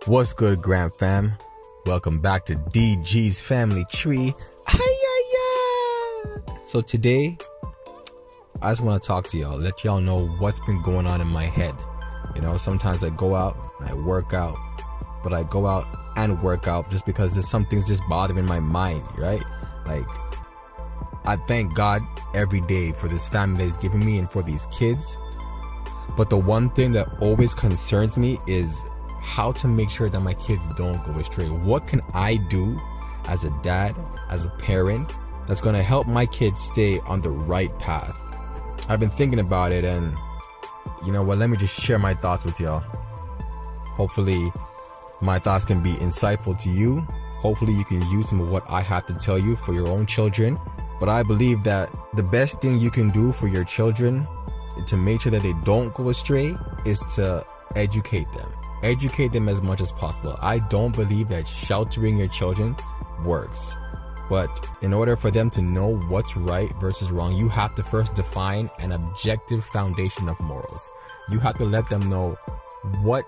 What's good, Grand Fam? Welcome back to DG's Family Tree. So today, I just want to talk to y'all, let y'all know what's been going on in my head. You know, sometimes I go out and I work out, but I go out and work out just because there's some things just bothering my mind, right? Like, I thank God every day for this family that He's given me and for these kids. But the one thing that always concerns me is how to make sure that my kids don't go astray. What can I do as a dad, as a parent, that's going to help my kids stay on the right path? I've been thinking about it, and you know what, let me just share my thoughts with y'all. Hopefully my thoughts can be insightful to you. Hopefully you can use some of what I have to tell you for your own children. But I believe that the best thing you can do for your children to make sure that they don't go astray is to educate them. Educate them as much as possible. I don't believe that sheltering your children works. But in order for them to know what's right versus wrong, you have to first define an objective foundation of morals. You have to let them know what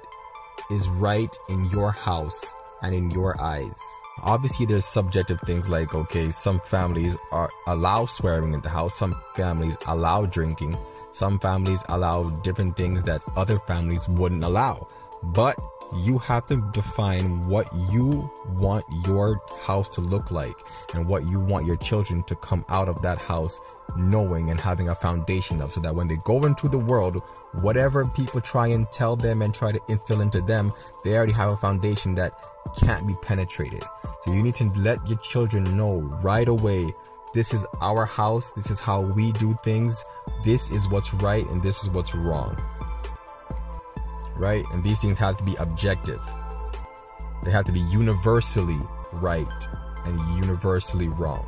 is right in your house and in your eyes. Obviously, there's subjective things like, okay, some families allow swearing in the house, some families allow drinking, some families allow different things that other families wouldn't allow. But you have to define what you want your house to look like and what you want your children to come out of that house knowing and having a foundation of, so that when they go into the world, whatever people try and tell them and try to instill into them, they already have a foundation that can't be penetrated. So you need to let your children know right away, this is our house, this is how we do things, this is what's right and this is what's wrong. Right? And these things have to be objective. They have to be universally right and universally wrong.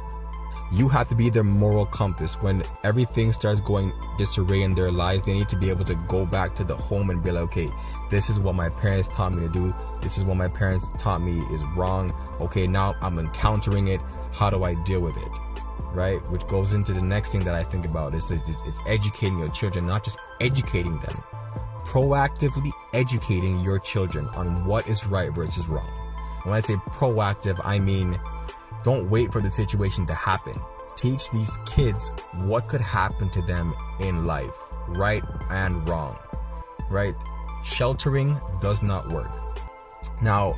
You have to be their moral compass. When everything starts going disarray in their lives, they need to be able to go back to the home and be like, okay, this is what my parents taught me to do. This is what my parents taught me is wrong. Okay, now I'm encountering it. How do I deal with it? Right? Which goes into the next thing that I think about is it's educating your children, not just educating them. Proactively educating your children on what is right versus wrong. When I say proactive, I mean don't wait for the situation to happen. Teach these kids what could happen to them in life, right and wrong, right? Sheltering does not work. Now,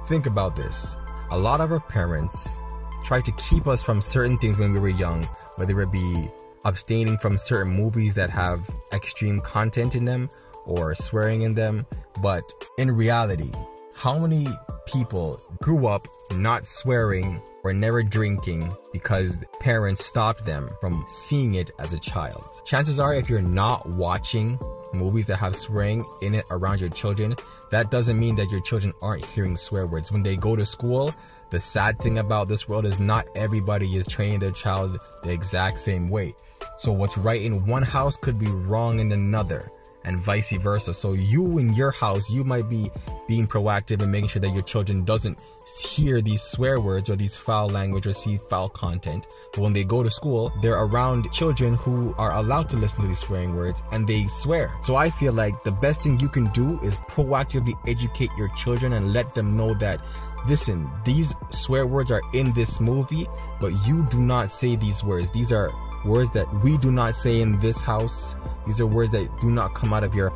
think about this. A lot of our parents try to keep us from certain things when we were young, whether it be abstaining from certain movies that have extreme content in them or swearing in them. But in reality, how many people grew up not swearing or never drinking because parents stopped them from seeing it as a child? Chances are, if you're not watching movies that have swearing in it around your children, that doesn't mean that your children aren't hearing swear words. When they go to school, the sad thing about this world is not everybody is training their child the exact same way. So what's right in one house could be wrong in another, and vice versa. So you in your house, you might be being proactive and making sure that your children doesn't hear these swear words or these foul language or see foul content. But when they go to school, they're around children who are allowed to listen to these swearing words and they swear. So I feel like the best thing you can do is proactively educate your children and let them know that, listen, these swear words are in this movie, but you do not say these words. These are words that we do not say in this house. These are words that do not come out of your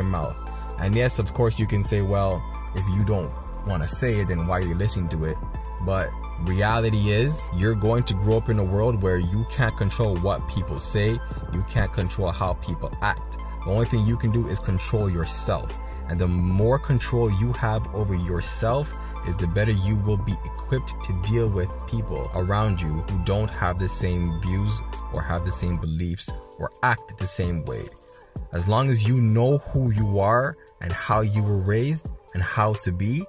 mouth. And yes, of course, you can say, well, if you don't want to say it, then why are you listening to it? But reality is, you're going to grow up in a world where you can't control what people say. You can't control how people act. The only thing you can do is control yourself. And the more control you have over yourself, is the better you will be equipped to deal with people around you who don't have the same views or have the same beliefs or act the same way. As long as you know who you are and how you were raised and how to be,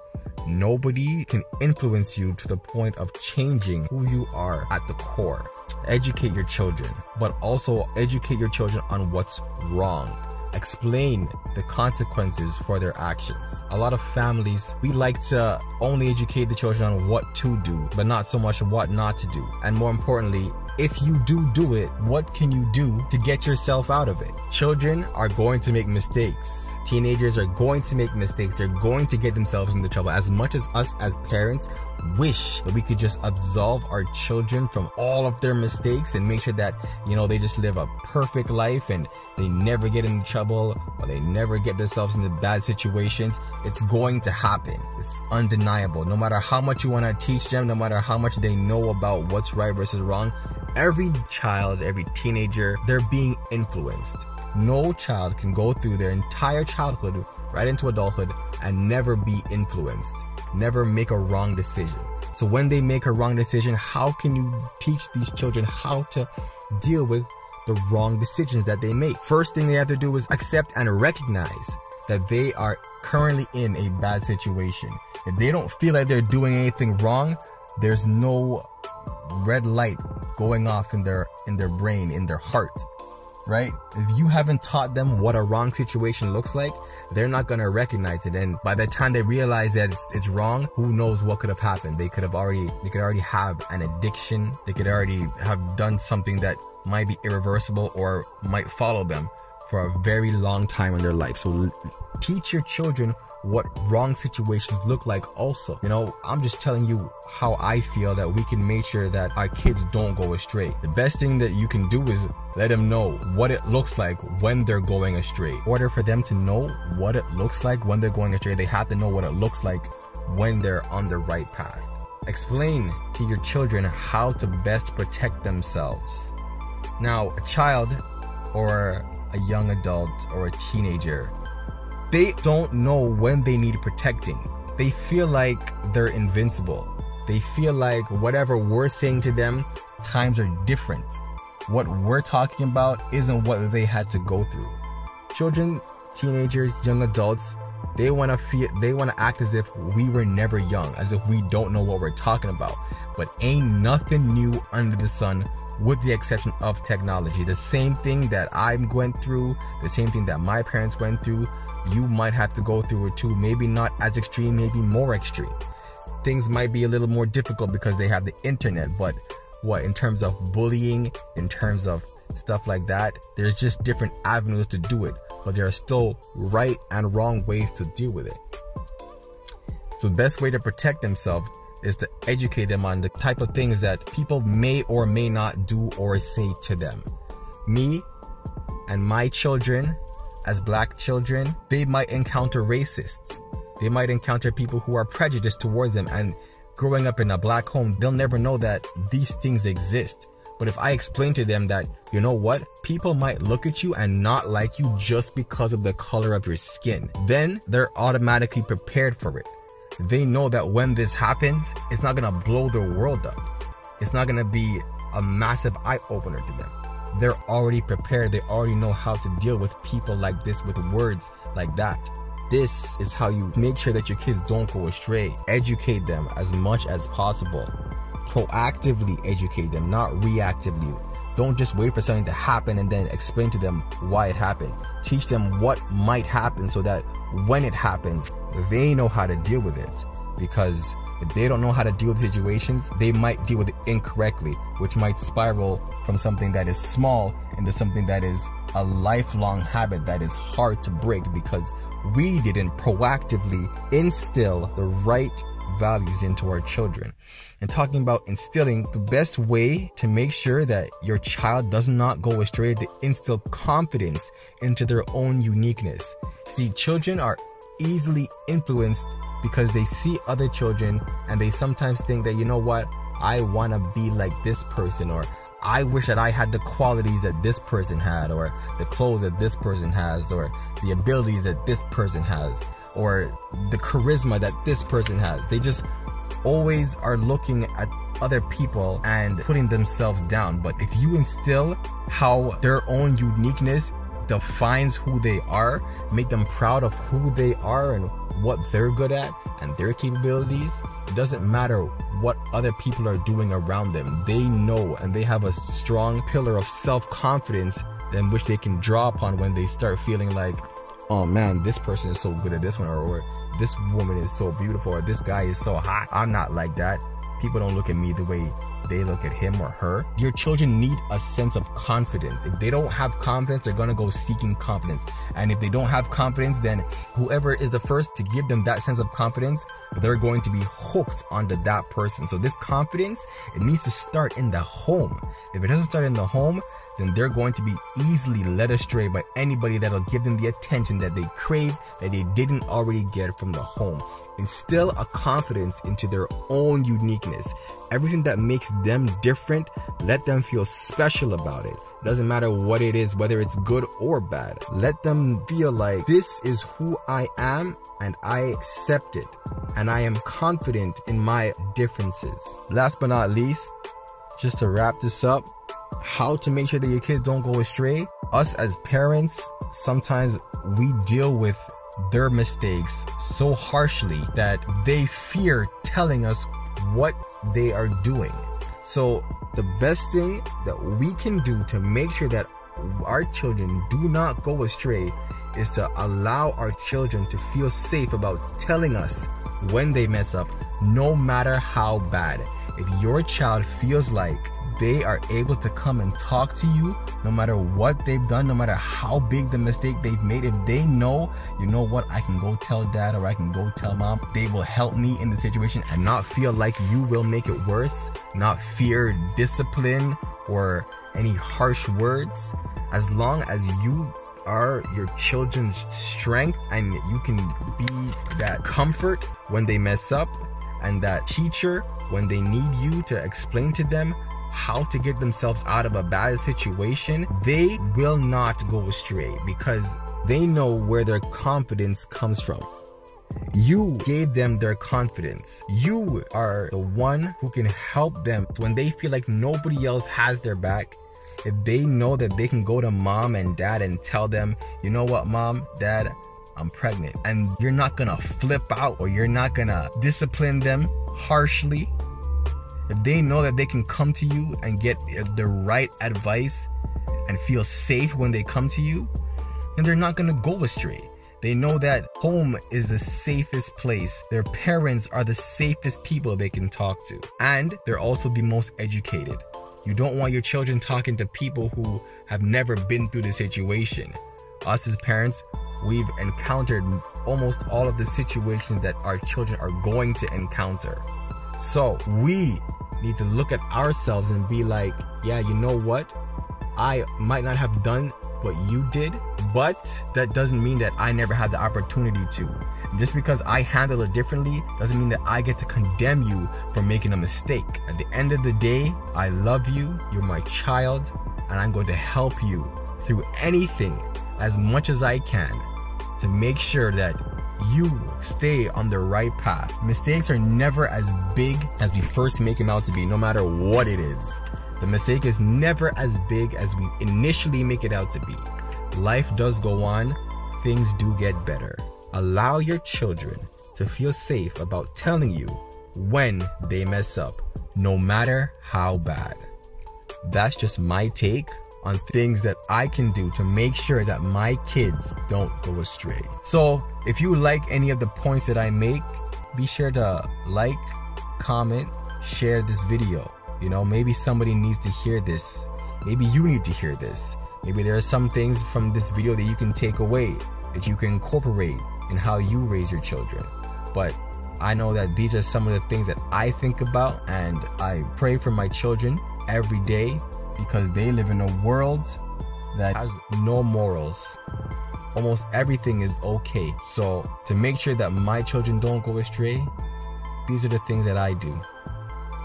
nobody can influence you to the point of changing who you are at the core. Educate your children, but also educate your children on what's wrong. Explain the consequences for their actions. A lot of families, we like to only educate the children on what to do, but not so much what not to do. And more importantly, if you do it, what can you do to get yourself out of it? Children are going to make mistakes. Teenagers are going to make mistakes. They're going to get themselves into trouble. As much as us as parents wish that we could just absolve our children from all of their mistakes and make sure that, they just live a perfect life and they never get into trouble or they never get themselves into bad situations, it's going to happen. It's undeniable. No matter how much you want to teach them, no matter how much they know about what's right versus wrong, every child, every teenager, they're being influenced. No child can go through their entire childhood right into adulthood and never be influenced, never make a wrong decision. So when they make a wrong decision, how can you teach these children how to deal with the wrong decisions that they make? First thing they have to do is accept and recognize that they are currently in a bad situation. If they don't feel like they're doing anything wrong, there's no red light going off in their brain, in their heart. Right? If you haven't taught them what a wrong situation looks like, they're not going to recognize it. And by the time they realize that it's wrong, who knows what could have happened? They could already have an addiction. They could already have done something that might be irreversible or might follow them for a very long time in their life. So teach your children what wrong situations look like also. I'm just telling you how I feel that we can make sure that our kids don't go astray. The best thing that you can do is let them know what it looks like when they're going astray. In order for them to know what it looks like when they're going astray, they have to know what it looks like when they're on the right path. Explain to your children how to best protect themselves. Now, a child or a young adult or a teenager, they don't know when they need protecting. They feel like they're invincible. They feel like whatever we're saying to them, times are different. What we're talking about isn't what they had to go through. Children, teenagers, young adults, they want to act as if we were never young, as if we don't know what we're talking about. But ain't nothing new under the sun, with the exception of technology. The same thing that I went through, the same thing that my parents went through, you might have to go through it too. Maybe not as extreme, maybe more extreme. Things might be a little more difficult because they have the internet, but in terms of bullying, in terms of stuff like that, there's just different avenues to do it, but there are still right and wrong ways to deal with it. So the best way to protect themselves is to educate them on the type of things that people may or may not do or say to them. Me and my children, as black children, they might encounter racists. They might encounter people who are prejudiced towards them, and growing up in a black home, they'll never know that these things exist. But if I explain to them that, you know what, people might look at you and not like you just because of the color of your skin, then they're automatically prepared for it. They know that when this happens, it's not gonna blow their world up. It's not gonna be a massive eye-opener to them. They're already prepared. They already know how to deal with people like this, with words like that. This is how you make sure that your kids don't go astray. Educate them as much as possible. Proactively educate them, not reactively. Don't just wait for something to happen and then explain to them why it happened. Teach them what might happen so that when it happens, they know how to deal with it. Because if they don't know how to deal with situations, they might deal with it incorrectly, which might spiral from something that is small into something that is a lifelong habit that is hard to break because we didn't proactively instill the right values into our children. And talking about instilling, the best way to make sure that your child does not go astray is to instill confidence into their own uniqueness. See, children are easily influenced because they see other children and they sometimes think that, you know what, I want to be like this person, or I wish that I had the qualities that this person had, or the clothes that this person has, or the abilities that this person has, or the charisma that this person has. They just always are looking at other people and putting themselves down. But if you instill how their own uniqueness defines who they are, make them proud of who they are and what they're good at and their capabilities, it doesn't matter what other people are doing around them. They know, and they have a strong pillar of self-confidence in which they can draw upon when they start feeling like, oh man, this person is so good at this one, or this woman is so beautiful, or this guy is so hot, I'm not like that. people don't look at me the way they look at him or her. Your children need a sense of confidence. If they don't have confidence, they're gonna go seeking confidence. And if they don't have confidence, then whoever is the first to give them that sense of confidence, they're going to be hooked onto that person. So this confidence, it needs to start in the home. If it doesn't start in the home, then they're going to be easily led astray by anybody that'll give them the attention that they crave, that they didn't already get from the home. Instill a confidence into their own uniqueness. Everything that makes them different, let them feel special about it. It doesn't matter what it is, whether it's good or bad. Let them feel like this is who I am and I accept it. And I am confident in my differences. Last but not least, just to wrap this up, how to make sure that your kids don't go astray. Us as parents, sometimes we deal with their mistakes so harshly that they fear telling us what they are doing. So the best thing that we can do to make sure that our children do not go astray is to allow our children to feel safe about telling us when they mess up, no matter how bad. If your child feels like they are able to come and talk to you, no matter what they've done, no matter how big the mistake they've made, if they know, you know what, I can go tell dad or I can go tell mom, they will help me in the situation and not feel like you will make it worse, not fear discipline or any harsh words. As long as you are your children's strength and you can be that comfort when they mess up and that teacher when they need you to explain to them how to get themselves out of a bad situation, they will not go astray because they know where their confidence comes from. You gave them their confidence. You are the one who can help them when they feel like nobody else has their back. If they know that they can go to mom and dad and tell them, you know what, mom, dad, I'm pregnant, and you're not gonna flip out or you're not gonna discipline them harshly. If they know that they can come to you and get the right advice and feel safe when they come to you, then they're not gonna go astray. They know that home is the safest place. Their parents are the safest people they can talk to. And they're also the most educated. You don't want your children talking to people who have never been through the situation. Us as parents, we've encountered almost all of the situations that our children are going to encounter. So we need to look at ourselves and be like, yeah, you know what? I might not have done what you did, but that doesn't mean that I never had the opportunity to. Just because I handle it differently doesn't mean that I get to condemn you for making a mistake. At the end of the day, I love you, you're my child, and I'm going to help you through anything as much as I can to make sure that you stay on the right path. Mistakes are never as big as we first make them out to be, no matter what it is. The mistake is never as big as we initially make it out to be. Life does go on, things do get better. Allow your children to feel safe about telling you when they mess up, no matter how bad. That's just my take on things that I can do to make sure that my kids don't go astray. So if you like any of the points that I make, be sure to like, comment, share this video. You know, maybe somebody needs to hear this. Maybe you need to hear this. Maybe there are some things from this video that you can take away, that you can incorporate in how you raise your children. But I know that these are some of the things that I think about, and I pray for my children every day because they live in a world that has no morals. Almost everything is okay. So to make sure that my children don't go astray, these are the things that I do.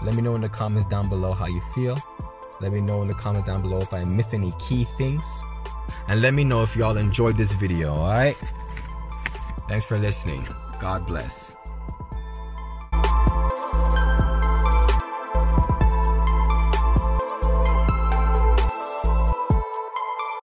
Let me know in the comments down below how you feel. Let me know in the comments down below if I missed any key things. And let me know if y'all enjoyed this video, alright? Thanks for listening. God bless.